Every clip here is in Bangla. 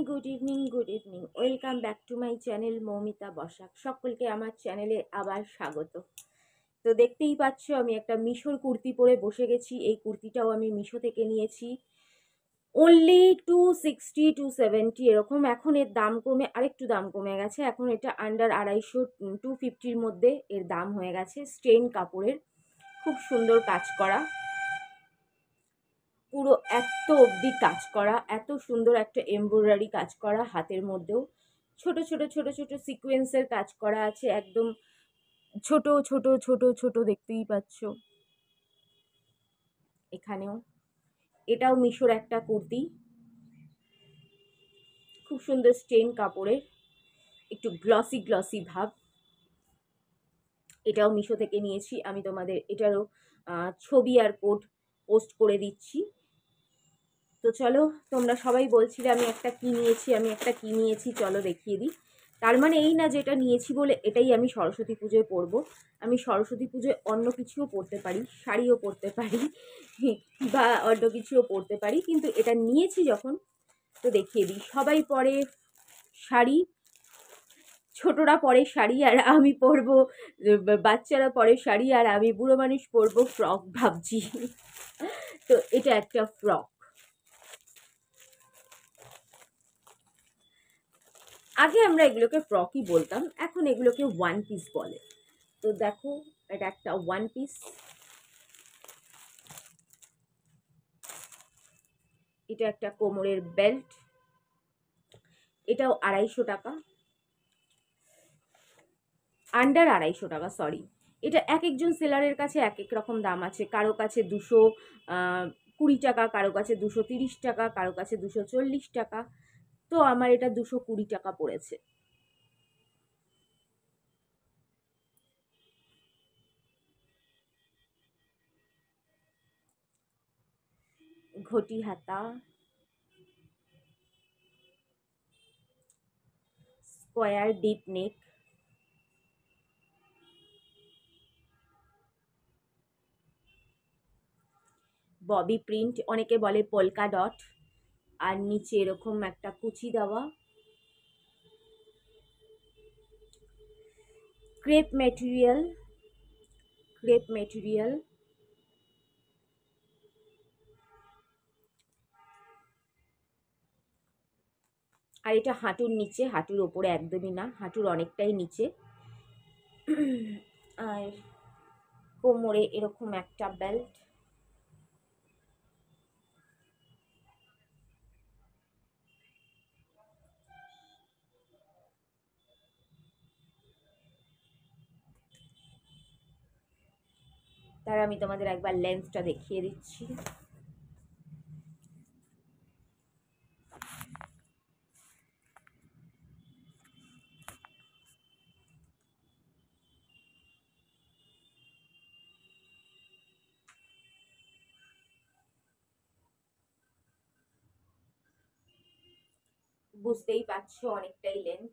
Good evening welcome back to my channel Moumita Basak. সকলকে আমার চ্যানেলে আবার স্বাগত। তো দেখতেই পাচ্ছ আমি একটা মিশোর কুর্তি পরে বসে গেছি। এই কুর্তিটাও আমি মিশো থেকে নিয়েছি, অনলি 260 270 এরকম। এখন এর দাম কমে আরেকটু দাম কমে গেছে, এখন এটা আন্ডার 250 250-র মধ্যে এর দাম হয়ে গেছে। স্ট্রেন কাপড়ের, খুব সুন্দর কাজ করা, পুরো এত অবধি কাজ করা, এত সুন্দর একটা এমব্রয়ডারি কাজ করা, হাতের মধ্যেও ছোট ছোট ছোট ছোট সিকোয়েন্সের কাজ করা আছে, একদম ছোট ছোট ছোট ছোট দেখতেই পাচ্ছ এখানেও। এটাও মিশোর একটা কুর্তি, খুব সুন্দর স্টেন কাপড়ের, একটু গ্লসি গ্লসি ভাব। এটাও মিশো থেকে নিয়েছি আমি, তোমাদের এটারও ছবি আর কোড পোস্ট করে দিচ্ছি। তো চলো, তোমরা সবাই বলছিলে আমি একটা কি নিয়েছি, চলো দেখিয়ে দিই। তার মানে এই না যে এটা নিয়েছি বলে এটাই আমি সরস্বতী পুজোয় পরবো। আমি সরস্বতী পুজোয় অন্য কিছুও পরতে পারি, শাড়িও পরতে পারি বা অন্য কিছুও পরতে পারি, কিন্তু এটা নিয়েছি যখন তো দেখিয়ে দিই। সবাই পরে শাড়ি, ছোটরা পরে শাড়ি আর আমি পরবো, বাচ্চারা পরে শাড়ি আর আমি বুড়ো মানুষ পরবো ফ্রক ভাবছি। তো এটা একটা ফ্রক। আগে আমরা এগুলোকে ফ্রকই বলতাম, এখন এগুলোকে ওয়ান পিস বলে। তো দেখো, এটা একটা ওয়ান পিস। এটা একটা কোমরের বেল্ট, এটাও 250 টাকা, আন্ডার 250 টাকা, সরি। এটা এক একজন সেলারের কাছে এক এক রকম দাম আছে, কারো কাছে 220 টাকা, কারো কাছে 230 টাকা, কারো কাছে 240 টাকা। তো আমার এটা 220 টাকা পড়েছে। ঘটি হাতা, square deep neck, Bobby print, অনেকে বলে পোলকা ডট, আর নিচে এরকম একটা কুচি দেওয়া, ক্রেপ মেটেরিয়াল, আর এটা হাঁটুর নিচে, হাঁটুর ওপরে একদমই না, হাঁটুর অনেকটাই নিচে। আর কোমরে এরকম একটা বেল্ট, তার আমি তোমাদের একবার লেন্সটা দেখিয়ে দিচ্ছি। বুঝতেই পারছো অনেকটাই লেন্থ।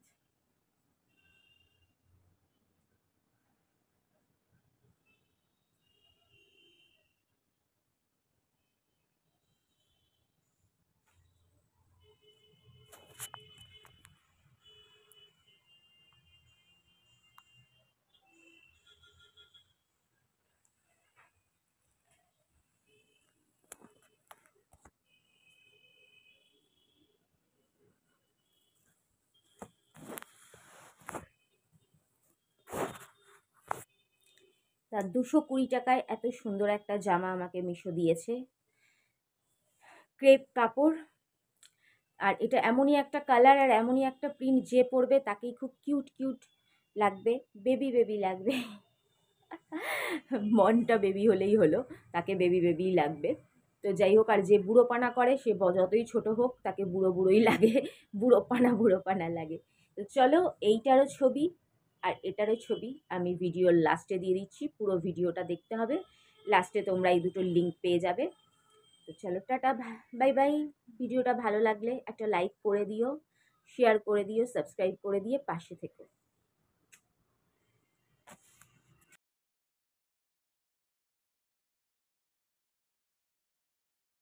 তা 220 টাকায় এত সুন্দর একটা জামা আমাকে মিশো দিয়েছে, ক্রেপ কাপড়। আর এটা এমনই একটা কালার আর এমনই একটা প্রিন্ট, যে পরবে তাকেই খুব কিউট কিউট লাগবে, বেবি বেবি লাগবে। মনটা বেবি হলেই হলো, তাকে বেবি বেবিই লাগবে। তো যাই হোক, আর যে বুড়োপানা করে সে যতই ছোট হোক তাকে বুড়ো বুড়োই লাগে, বুড়োপানা লাগে। তো চলো, এইটারও ছবি আর এটারও ছবি আমি ভিডিওর লাস্টে দিয়ে দিচ্ছি, পুরো ভিডিওটা দেখতে হবে, লাস্টে তোমরা এই দুটোর লিঙ্ক পেয়ে যাবে। তো চলো, টাটা, বাই বাই। ভিডিওটা ভালো লাগলে একটা লাইক করে দিও, শেয়ার করে দিও, সাবস্ক্রাইব করে দিয়ে পাশে থেকো।